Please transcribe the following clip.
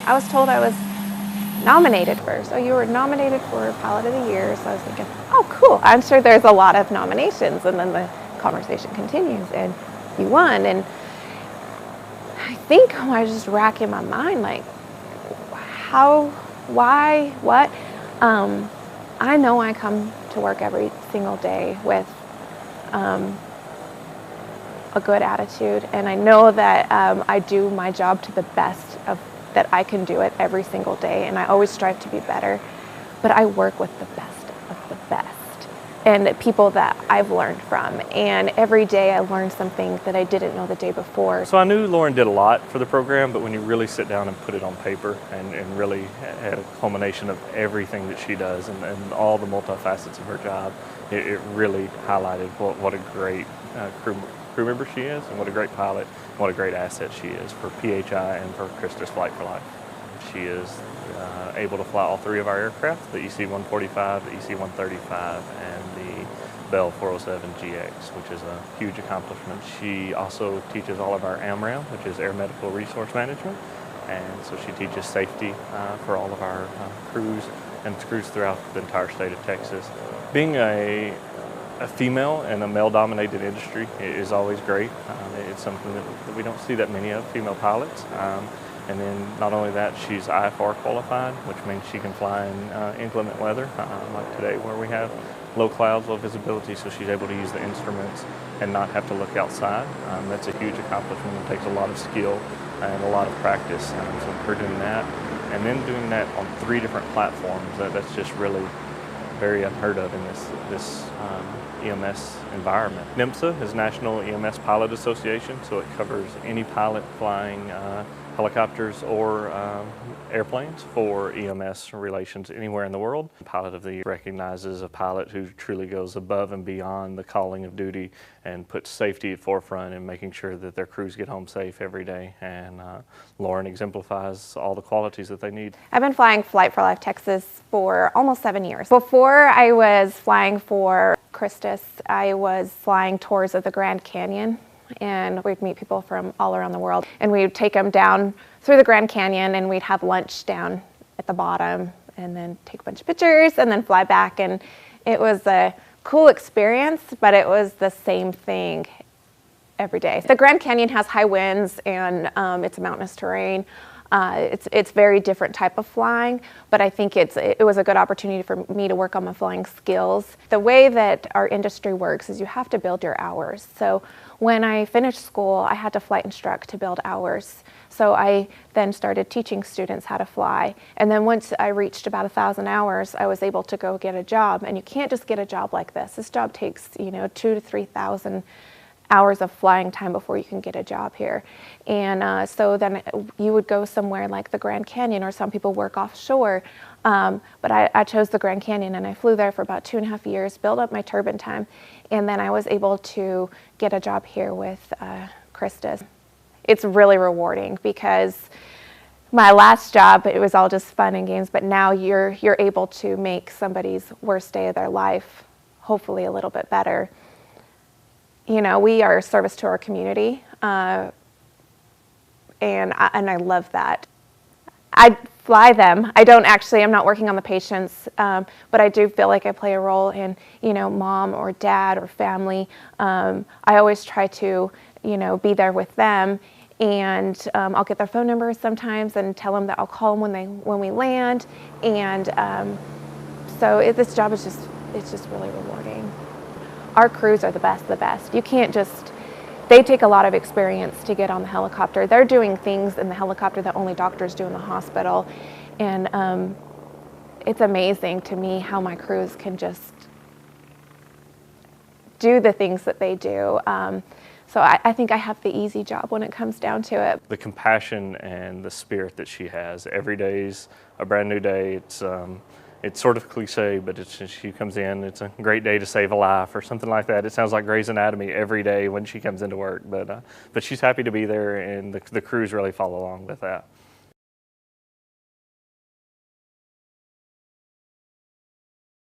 I was told I was nominated first. Oh, you were nominated for Pilot of the Year. So I was thinking, oh, cool. I'm sure there's a lot of nominations. And then the conversation continues, and you won. And I think I was just racking my mind, like, how, why, what? I know I come to work every single day with a good attitude, and I know that I do my job to the best of that I can do it every single day, and I always strive to be better, but I work with the best of the best and people that I've learned from, and every day I learn something that I didn't know the day before. So I knew Lauren did a lot for the program, but when you really sit down and put it on paper and really had a culmination of everything that she does and all the multifacets of her job, it really highlighted what a great crew member she is, and what a great pilot, and what a great asset she is for PHI and for Christus Flight for Life. She is able to fly all three of our aircraft, the EC-145, the EC-135, and the Bell 407GX, which is a huge accomplishment. She also teaches all of our AMRAM, which is Air Medical Resource Management, and so she teaches safety for all of our crews and crews throughout the entire state of Texas. Being a female in a male-dominated industry is always great. It's something that we don't see that many of, female pilots. And then not only that, she's IFR qualified, which means she can fly in inclement weather, like today where we have low clouds, low visibility, so she's able to use the instruments and not have to look outside. That's a huge accomplishment. It takes a lot of skill and a lot of practice. So her doing that, and then doing that on 3 different platforms, that's just really very unheard of in this EMS environment. NMSA is National EMS Pilot Association, so it covers any pilot flying helicopters or airplanes for EMS relations anywhere in the world. Pilot of the Year recognizes a pilot who truly goes above and beyond the calling of duty and puts safety at forefront and making sure that their crews get home safe every day. And Lauren exemplifies all the qualities that they need. I've been flying Flight for Life Texas for almost 7 years. Before I was flying for Christus, I was flying tours of the Grand Canyon, and we'd meet people from all around the world, and we'd take them down through the Grand Canyon, and we'd have lunch down at the bottom, and then take a bunch of pictures, and then fly back. And it was a cool experience, but it was the same thing every day. The Grand Canyon has high winds, and it's a mountainous terrain. It's very different type of flying, but I think it was a good opportunity for me to work on my flying skills. The way that our industry works is you have to build your hours. So when I finished school, I had to flight instruct to build hours. So I then started teaching students how to fly. And then once I reached about 1,000 hours, I was able to go get a job. And you can't just get a job like this. This job takes, 2,000 to 3,000 hours of flying time before you can get a job here. And so then you would go somewhere like the Grand Canyon, or some people work offshore. But I chose the Grand Canyon, and I flew there for about 2.5 years, built up my turbine time, and then I was able to get a job here with Christus. It's really rewarding because my last job, it was all just fun and games, but now you're able to make somebody's worst day of their life hopefully a little bit better. We are a service to our community, and I love that. I fly them. I'm not working on the patients, but I do feel like I play a role in, mom or dad or family. I always try to, be there with them, and I'll get their phone numbers sometimes and tell them that I'll call them when we land. And so this job is just really rewarding. Our crews are the best of the best. You can't they take a lot of experience to get on the helicopter. They're doing things in the helicopter that only doctors do in the hospital. And it's amazing to me how my crews can just do the things that they do. So I think I have the easy job when it comes down to it. The compassion and the spirit that she has. Every day's a brand new day. It's sort of cliche, but she comes in, it's a great day to save a life or something like that. It sounds like Grey's Anatomy every day when she comes into work, but she's happy to be there, and the crews really follow along with that.